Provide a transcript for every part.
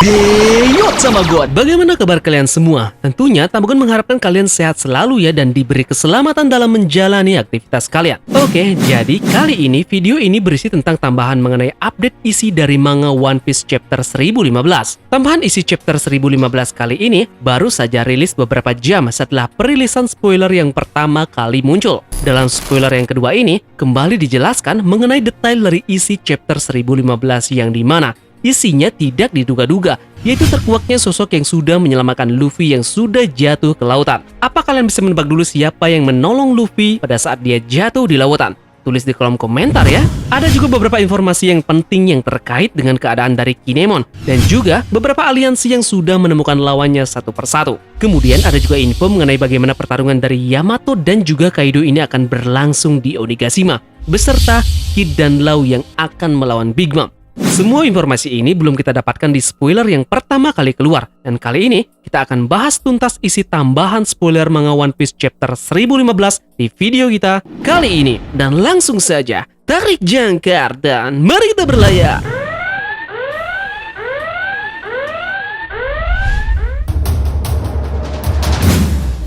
Hey, sama God. Bagaimana kabar kalian semua? Tentunya Tamagon mengharapkan kalian sehat selalu ya dan diberi keselamatan dalam menjalani aktivitas kalian. Oke, jadi kali ini video ini berisi tentang tambahan mengenai update isi dari manga One Piece chapter 1015. Tambahan isi chapter 1015 kali ini baru saja rilis beberapa jam setelah perilisan spoiler yang pertama kali muncul. Dalam spoiler yang kedua ini, kembali dijelaskan mengenai detail dari isi chapter 1015 yang dimana isinya tidak diduga-duga, yaitu terkuaknya sosok yang sudah menyelamatkan Luffy yang sudah jatuh ke lautan. Apa kalian bisa menebak dulu siapa yang menolong Luffy pada saat dia jatuh di lautan? Tulis di kolom komentar ya. Ada juga beberapa informasi yang penting yang terkait dengan keadaan dari Kinemon, dan juga beberapa aliansi yang sudah menemukan lawannya satu persatu. Kemudian ada juga info mengenai bagaimana pertarungan dari Yamato dan juga Kaido ini akan berlangsung di Onigashima, beserta Kid dan Law yang akan melawan Big Mom. Semua informasi ini belum kita dapatkan di spoiler yang pertama kali keluar, dan kali ini kita akan bahas tuntas isi tambahan spoiler manga One Piece chapter 1015 di video kita kali ini. Dan langsung saja, tarik jangkar dan mari kita berlayar!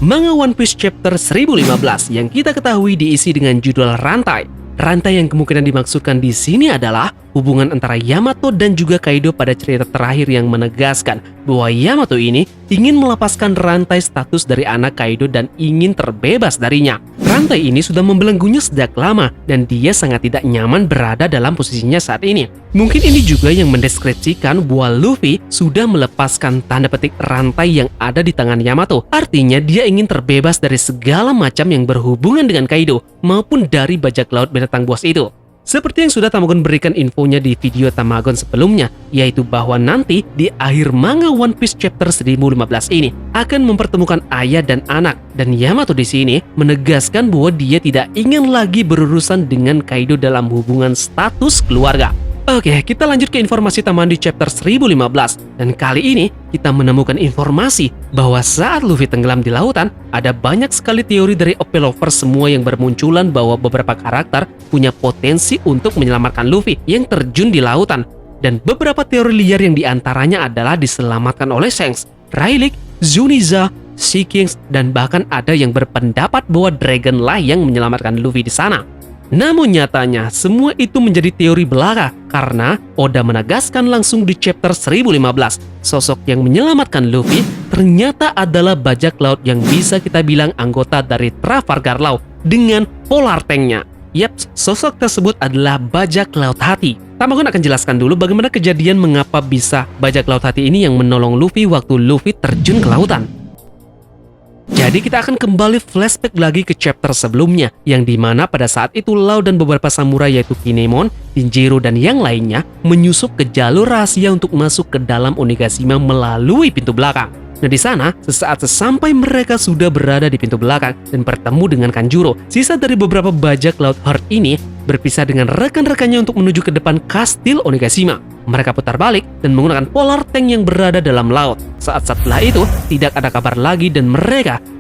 Manga One Piece chapter 1015 yang kita ketahui diisi dengan judul Rantai. Rantai yang kemungkinan dimaksudkan di sini adalah hubungan antara Yamato dan juga Kaido pada cerita terakhir yang menegaskan bahwa Yamato ini ingin melepaskan rantai status dari anak Kaido dan ingin terbebas darinya. Rantai ini sudah membelenggunya sejak lama dan dia sangat tidak nyaman berada dalam posisinya saat ini. Mungkin ini juga yang mendeskripsikan bahwa Luffy sudah melepaskan tanda petik rantai yang ada di tangan Yamato. Artinya dia ingin terbebas dari segala macam yang berhubungan dengan Kaido maupun dari bajak laut binatang buas itu. Seperti yang sudah Tamagon berikan infonya di video Tamagon sebelumnya, yaitu bahwa nanti di akhir manga One Piece chapter 1015 ini akan mempertemukan ayah dan anak, dan Yamato di sini menegaskan bahwa dia tidak ingin lagi berurusan dengan Kaido dalam hubungan status keluarga. Oke, kita lanjut ke informasi tambahan di chapter 1015, dan kali ini kita menemukan informasi bahwa saat Luffy tenggelam di lautan, ada banyak sekali teori dari OP Lovers semua yang bermunculan bahwa beberapa karakter punya potensi untuk menyelamatkan Luffy yang terjun di lautan, dan beberapa teori liar yang diantaranya adalah diselamatkan oleh Shanks, Rayleigh, Zuniza, Sea Kings, dan bahkan ada yang berpendapat bahwa Dragon lah yang menyelamatkan Luffy di sana. Namun nyatanya, semua itu menjadi teori belaka karena Oda menegaskan langsung di chapter 1015, sosok yang menyelamatkan Luffy ternyata adalah bajak laut yang bisa kita bilang anggota dari Trafalgar Law dengan polar tanknya. Yaps, sosok tersebut adalah bajak laut hati. Tamagon akan jelaskan dulu bagaimana kejadian mengapa bisa bajak laut hati ini yang menolong Luffy waktu Luffy terjun ke lautan. Jadi kita akan kembali flashback lagi ke chapter sebelumnya, yang dimana pada saat itu Law dan beberapa samurai yaitu Kinemon, Shinjiro, dan yang lainnya menyusup ke jalur rahasia untuk masuk ke dalam Onigashima melalui pintu belakang. Nah di sana, sesaat sesampai mereka sudah berada di pintu belakang dan bertemu dengan Kanjuro, sisa dari beberapa bajak laut Heart ini berpisah dengan rekan-rekannya untuk menuju ke depan kastil Onigashima. Mereka putar balik dan menggunakan polar tank yang berada dalam laut. Saat setelah itu, tidak ada kabar lagi dan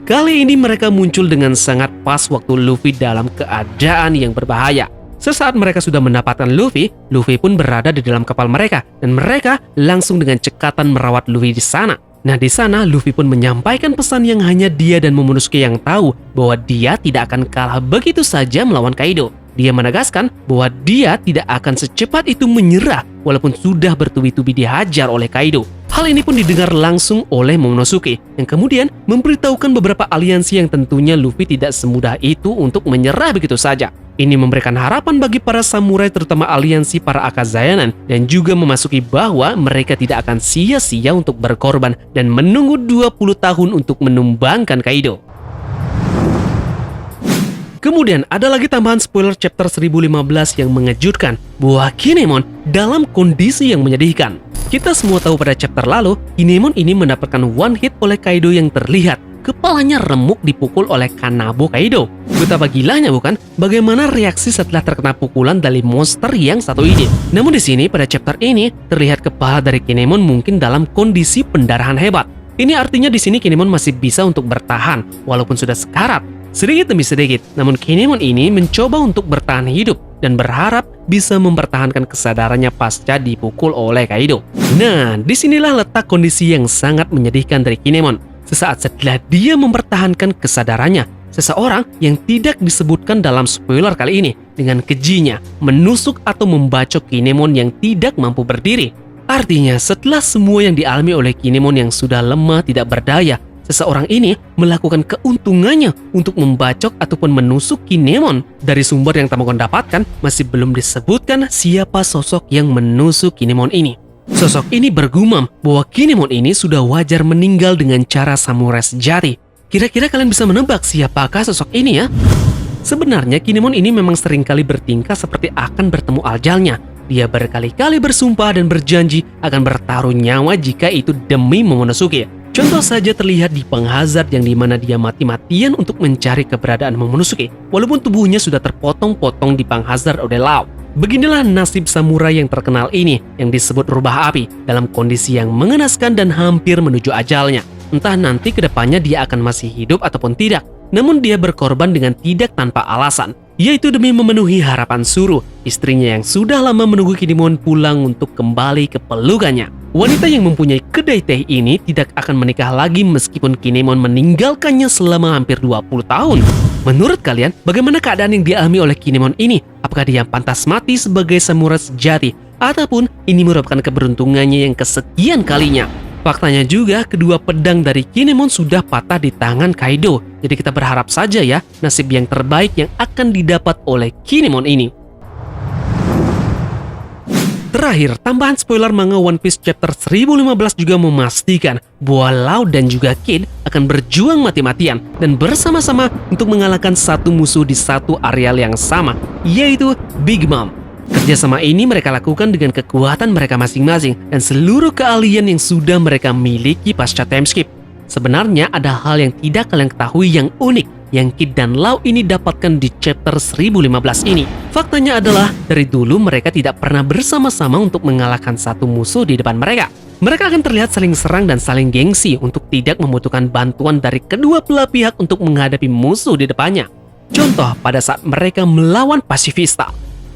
kali ini mereka muncul dengan sangat pas waktu Luffy dalam keadaan yang berbahaya. Sesaat mereka sudah mendapatkan Luffy, Luffy pun berada di dalam kapal mereka dan mereka langsung dengan cekatan merawat Luffy di sana. Nah di sana Luffy pun menyampaikan pesan yang hanya dia dan Momonosuke yang tahu bahwa dia tidak akan kalah begitu saja melawan Kaido. Dia menegaskan bahwa dia tidak akan secepat itu menyerah walaupun sudah bertubi-tubi dihajar oleh Kaido. Hal ini pun didengar langsung oleh Momonosuke yang kemudian memberitahukan beberapa aliansi yang tentunya Luffy tidak semudah itu untuk menyerah begitu saja. Ini memberikan harapan bagi para samurai terutama aliansi para Akazayanan dan juga memasuki bahwa mereka tidak akan sia-sia untuk berkorban dan menunggu 20 tahun untuk menumbangkan Kaido. Kemudian ada lagi tambahan spoiler chapter 1015 yang mengejutkan bahwa Kinemon dalam kondisi yang menyedihkan. Kita semua tahu pada chapter lalu, Kinemon ini mendapatkan one hit oleh Kaido yang terlihat. Kepalanya remuk dipukul oleh Kanabo Kaido. Betapa gilanya bukan? Bagaimana reaksi setelah terkena pukulan dari monster yang satu ini? Namun di sini pada chapter ini terlihat kepala dari Kinemon mungkin dalam kondisi pendarahan hebat. Ini artinya di sini Kinemon masih bisa untuk bertahan walaupun sudah sekarat. Sedikit demi sedikit, namun Kinemon ini mencoba untuk bertahan hidup. dan berharap bisa mempertahankan kesadarannya pasca dipukul oleh Kaido. Nah, disinilah letak kondisi yang sangat menyedihkan dari Kinemon. Sesaat setelah dia mempertahankan kesadarannya, seseorang yang tidak disebutkan dalam spoiler kali ini dengan kejinya menusuk atau membacok Kinemon yang tidak mampu berdiri. Artinya, setelah semua yang dialami oleh Kinemon yang sudah lemah tidak berdaya, seseorang ini melakukan keuntungannya untuk membacok ataupun menusuk Kinemon. Dari sumber yang Tamokon dapatkan, masih belum disebutkan siapa sosok yang menusuk Kinemon ini. Sosok ini bergumam bahwa Kinemon ini sudah wajar meninggal dengan cara samurai sejati. Kira-kira kalian bisa menebak siapakah sosok ini ya? Sebenarnya Kinemon ini memang seringkali bertingkah seperti akan bertemu ajalnya. Dia berkali-kali bersumpah dan berjanji akan bertaruh nyawa jika itu demi Momonosuke. Contoh saja terlihat di Penghazard yang dimana dia mati-matian untuk mencari keberadaan Momonosuke, walaupun tubuhnya sudah terpotong-potong di Penghazard oleh Law. Beginilah nasib samurai yang terkenal ini yang disebut rubah api dalam kondisi yang mengenaskan dan hampir menuju ajalnya. Entah nanti kedepannya dia akan masih hidup ataupun tidak, namun dia berkorban dengan tidak tanpa alasan, yaitu demi memenuhi harapan Suru, istrinya yang sudah lama menunggu Kinemon pulang untuk kembali ke pelukannya. Wanita yang mempunyai kedai teh ini tidak akan menikah lagi meskipun Kinemon meninggalkannya selama hampir 20 tahun. Menurut kalian, bagaimana keadaan yang dialami oleh Kinemon ini? Apakah dia pantas mati sebagai samurai sejati? Ataupun ini merupakan keberuntungannya yang kesekian kalinya? Faktanya juga, kedua pedang dari Kinemon sudah patah di tangan Kaido. Jadi kita berharap saja ya, nasib yang terbaik yang akan didapat oleh Kinemon ini. Terakhir, tambahan spoiler manga One Piece chapter 1015 juga memastikan bahwa Law dan juga Kid akan berjuang mati-matian dan bersama-sama untuk mengalahkan satu musuh di satu areal yang sama, yaitu Big Mom. Kerjasama ini mereka lakukan dengan kekuatan mereka masing-masing dan seluruh keahlian yang sudah mereka miliki pasca time skip. Sebenarnya ada hal yang tidak kalian ketahui yang unik yang Kid dan Law ini dapatkan di chapter 1015 ini. Faktanya adalah dari dulu mereka tidak pernah bersama-sama untuk mengalahkan satu musuh di depan mereka. Mereka akan terlihat saling serang dan saling gengsi untuk tidak membutuhkan bantuan dari kedua belah pihak untuk menghadapi musuh di depannya. Contoh pada saat mereka melawan Pacifista.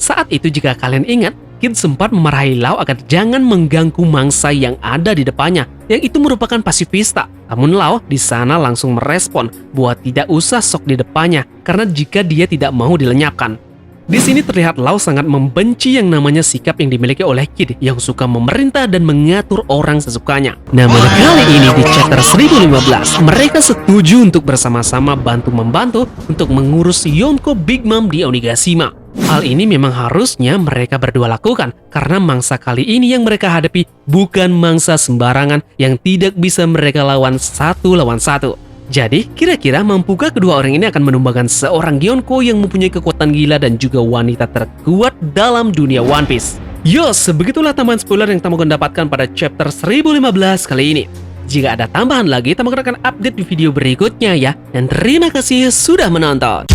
Saat itu jika kalian ingat, Kid sempat memarahi Law agar jangan mengganggu mangsa yang ada di depannya, yang itu merupakan Pacifista. Namun Law di sana langsung merespon bahwa tidak usah sok di depannya karena jika dia tidak mau dilenyapkan. Di sini terlihat Law sangat membenci yang namanya sikap yang dimiliki oleh Kid yang suka memerintah dan mengatur orang sesukanya. Namun kali ini di chapter 1015, mereka setuju untuk bersama-sama bantu-membantu untuk mengurus Yonko Big Mom di Onigashima. Hal ini memang harusnya mereka berdua lakukan karena mangsa kali ini yang mereka hadapi bukan mangsa sembarangan yang tidak bisa mereka lawan satu lawan satu. Jadi, kira-kira mampukah kedua orang ini akan menumbangkan seorang Yonko yang mempunyai kekuatan gila dan juga wanita terkuat dalam dunia One Piece? Yo, sebegitulah tambahan spoiler yang Tamokon dapatkan pada chapter 1015 kali ini. Jika ada tambahan lagi, Tamokon akan update di video berikutnya ya. Dan terima kasih sudah menonton.